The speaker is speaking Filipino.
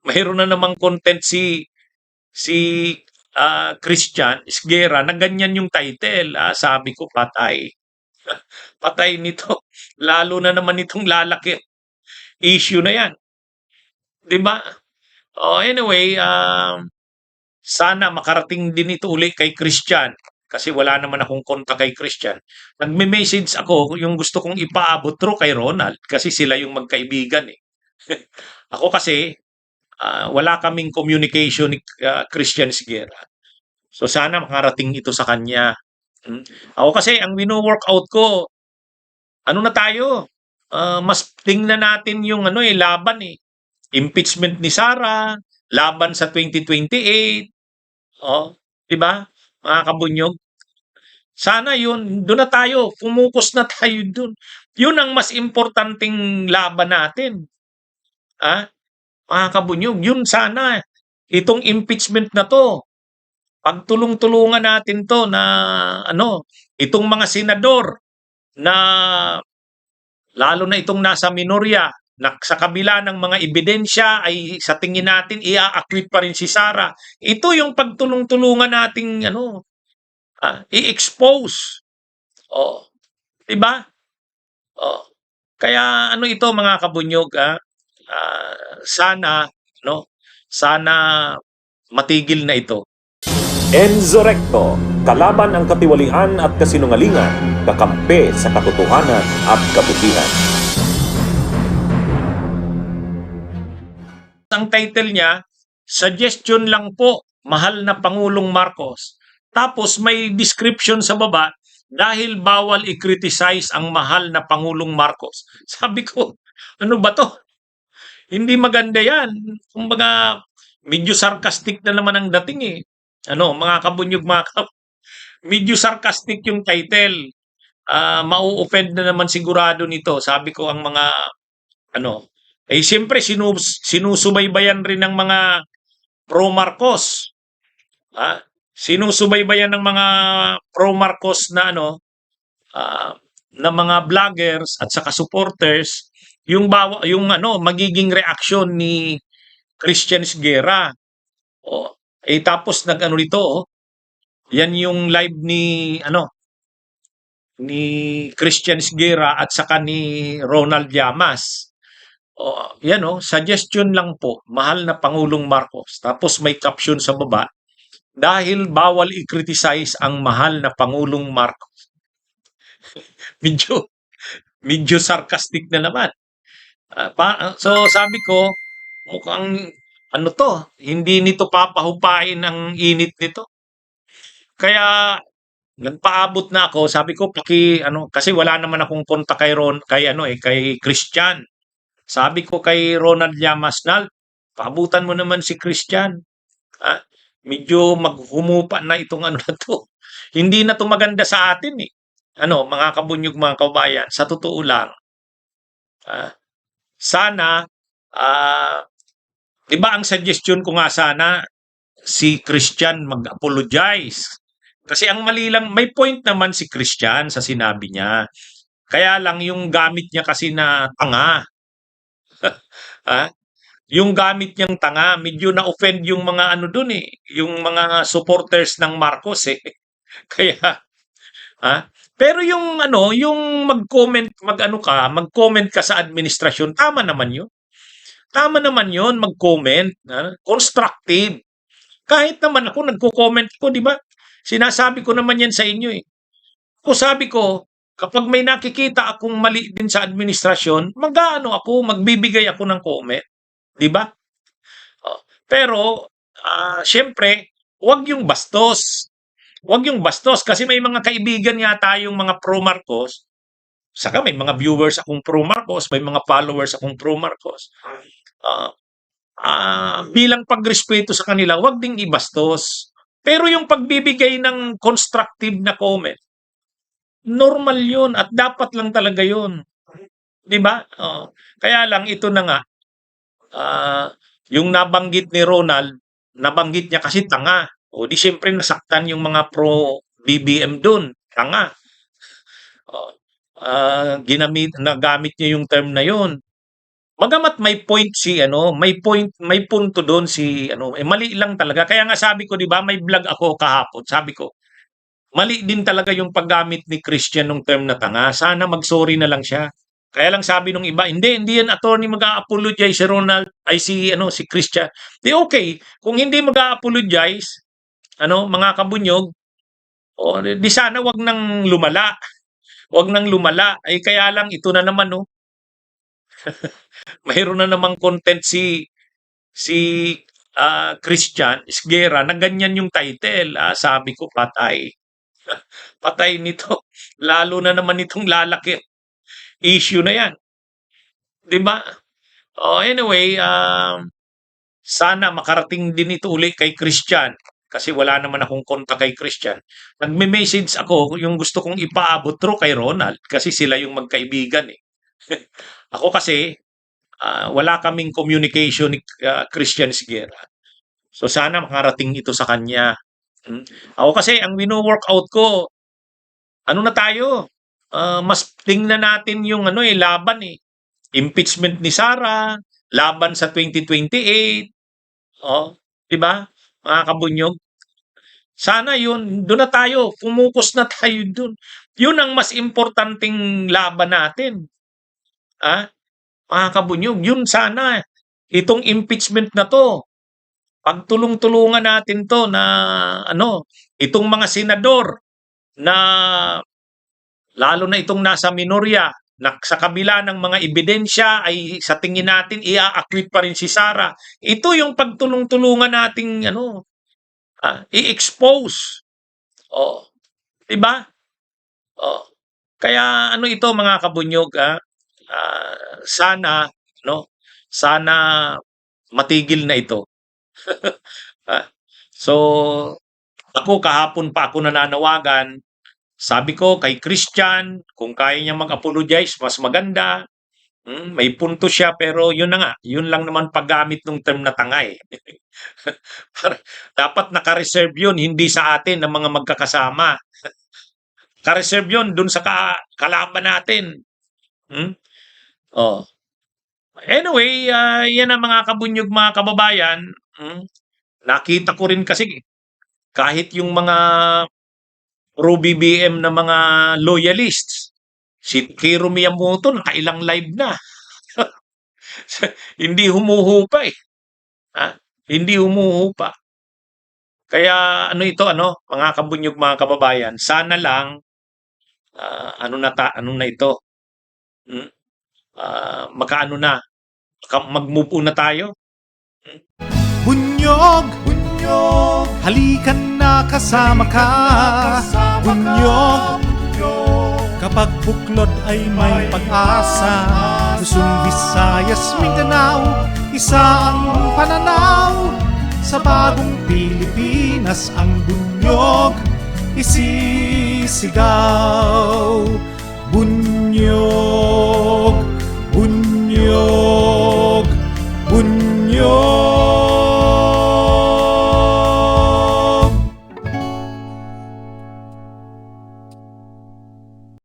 Mayroon na namang content si Christian Esguerra na ganyan yung title. Sabi ko, patay. Patay nito. Lalo na naman itong lalaki. Issue na yan. 'Di ba? Oh, anyway, sana makarating din ito uli kay Christian. Kasi wala naman akong konta kay Christian. Nagme-message ako yung gusto kong ipaabot through kay Ronald kasi sila yung magkaibigan eh. Ako kasi, wala kaming communication ni Christian Siguera. So sana makarating ito sa kanya. Hmm. Ako kasi ang wino-workout ko, ano na tayo? Mas tingnan natin yung ano eh, laban eh. Impeachment ni Sara, laban sa 2028. Oh, 'di ba? Mga kabunyog. Sana yun, doon na tayo, focus na tayo doon. Yun ang mas importanteng laban natin. Ah, mga kabunyog, yun sana. Itong impeachment na to, pagtulong-tulungan natin to na ano, itong mga senador na lalo na itong nasa minorya na sa kabila ng mga ebidensya ay sa tingin natin i-acquit pa rin si Sara. Ito yung pagtulong-tulungan nating ano, i-expose. Oh, 'di ba? Oh. Kaya ano ito mga kabunyog, sana no, sana matigil na ito. Enzo Recto, kalaban ang katiwalian at kasinungalingan, kakampi sa katotohanan at kabutihan. Ang title niya, Suggestion lang po, mahal na Pangulong Marcos. Tapos may description sa baba, dahil bawal i-criticize ang mahal na Pangulong Marcos. Sabi ko, ano ba to? Hindi maganda yan. Kumbaga, medyo sarcastic na naman ang dating eh. Ano, mga kabunyog, medyo sarcastic yung title. Mau-offend na naman sigurado nito. Sabi ko ang mga ano, eh siyempre sinusubaybayan rin ng mga pro Marcos. Sinusubaybayan ng mga pro Marcos na ano, ah, na mga vloggers at saka supporters yung ano magiging reaksyon ni Christian Siguera. Oh, eh tapos nag-ano nito, oh, yan yung live ni Christian Siguera at saka ni Ronald Llamas. Oh, yan oh, suggestion lang po, mahal na Pangulong Marcos. Tapos may caption sa baba, dahil bawal i-criticize ang mahal na Pangulong Marcos. Medyo, medyo sarcastic na naman. So sabi ko, mukhang ano to, hindi nito papahupain ang init nito. Kaya nagpaabot na ako, sabi ko ano kasi wala naman akong kontak kay kay ano eh kay Christian. Sabi ko kay Ronald Llamas, paabutan mo naman si Christian. Ah, medyo maghumupa na itong ano na to. Hindi na to maganda sa atin eh. Ano, mga kabunyog, mga kabayan, sa totoo lang, ah, sana, ah, 'di ba ang suggestion ko nga sana si Christian mag-apologize. Kasi ang mali lang, may point naman si Christian sa sinabi niya. Kaya lang yung gamit niya kasi na tanga, ah, yung gamit niyang tanga, medyo na-offend yung mga ano dun eh, yung mga supporters ng Marcos eh. Kaya, pero yung ano, yung mag-comment ka sa administrasyon, tama naman yun. Tama naman yun, mag-comment, constructive. Kahit naman ako, nagko-comment ko, di ba? Sinasabi ko naman yan sa inyo eh. Kung sabi ko, kapag may nakikita akong mali din sa administrasyon, magbibigay ako ng comment. Di ba? Oh, pero, siyempre, wag yung bastos. Wag yung bastos kasi may mga kaibigan nga tayong mga pro Marcos, saka may mga viewers akong pro Marcos, may mga followers akong pro Marcos. Ah, bilang pagrespeto sa kanila, wag ding ibastos. Pero yung pagbibigay ng constructive na comment, normal yun at dapat lang talaga yun. Di ba? Kaya lang ito na nga, yung nabanggit ni Ronald, nabanggit niya kasi tanga. O di siyempre nasaktan yung mga pro BBM dun. Tanga. Oh, nagamit niya yung term na yun. Bagamat may point si ano, may punto doon si ano, mali lang talaga. Kaya nga sabi ko 'di ba, may vlog ako kahapon, sabi ko, mali din talaga yung paggamit ni Christian nung term na tanga. Sana mag-sorry na lang siya. Kaya lang sabi nung iba, hindi yan attorney mag-a-apologize si Ronald, ay si ano, si Christian. Di okay, kung hindi mag-a-apologize, ano, mga kabunyog, o di sana wag nang lumala. Wag nang lumala. Ay kaya lang ito na naman no, mayroon na namang content si Christian Esguerra na ganyan yung title. Sabi ko patay. Patay nito. Lalo na naman itong lalaki. Issue na yan. 'Di ba? Oh, anyway, sana makarating din ito uli kay Christian. Kasi wala naman akong konta kay Christian. Nagme-message ako yung gusto kong ipaabot through kay Ronald kasi sila yung magkaibigan eh. Ako kasi wala kaming communication ni Christian Esguerra. So sana makarating ito sa kanya. Hmm. Ako kasi ang wino-workout ko, ano na tayo? Mas tingnan natin yung ano laban eh. Impeachment ni Sara, laban sa 2028. Oh, 'di ba? Mga kabunyog. Sana yun, doon na tayo, focus na tayo doon. Yun ang mas importanteng laban natin. Mga kabunyog, yun sana. Itong impeachment na to, pagtulong-tulungan natin to na ano, itong mga senador na lalo na itong nasa minorya na sa kabila ng mga ebidensya ay sa tingin natin i-acquit pa rin si Sara. Ito yung pagtulong-tulungan nating ano, i-expose. Oh, 'di ba? Oh. Kaya ano ito mga kabunyog, sana no, sana matigil na ito. So ako kahapon pa ako nananawagan. Sabi ko kay Christian, kung kaya niya mag-apologize, mas maganda. May punto siya pero yun na nga, yun lang naman paggamit ng term na tanga eh. Dapat naka-reserve yun, hindi sa atin ng mga magkakasama. Ka-reserve yun dun sa kalaban natin. Oh. Anyway, yan ang mga kabunyog mga kababayan. Nakita ko rin kasi kahit yung mga pro-BBM na mga loyalists, si Kiro Miyamoto nakailang live na. Hindi humuhupa eh. Hindi humuhupa. Kaya ano ito ano, mga kabunyog mga kababayan, sana lang ano na ito. Makaano na, mag-move on na tayo. Bunyog, bunyog, halikan na kasama ka. Bunyog, kapag buklod ay may pag-asa. Luzon, Visayas, Mindanao, isa ang pananaw. Sa bagong Pilipinas ang bunyog isisigaw. Bunyog, bunyog.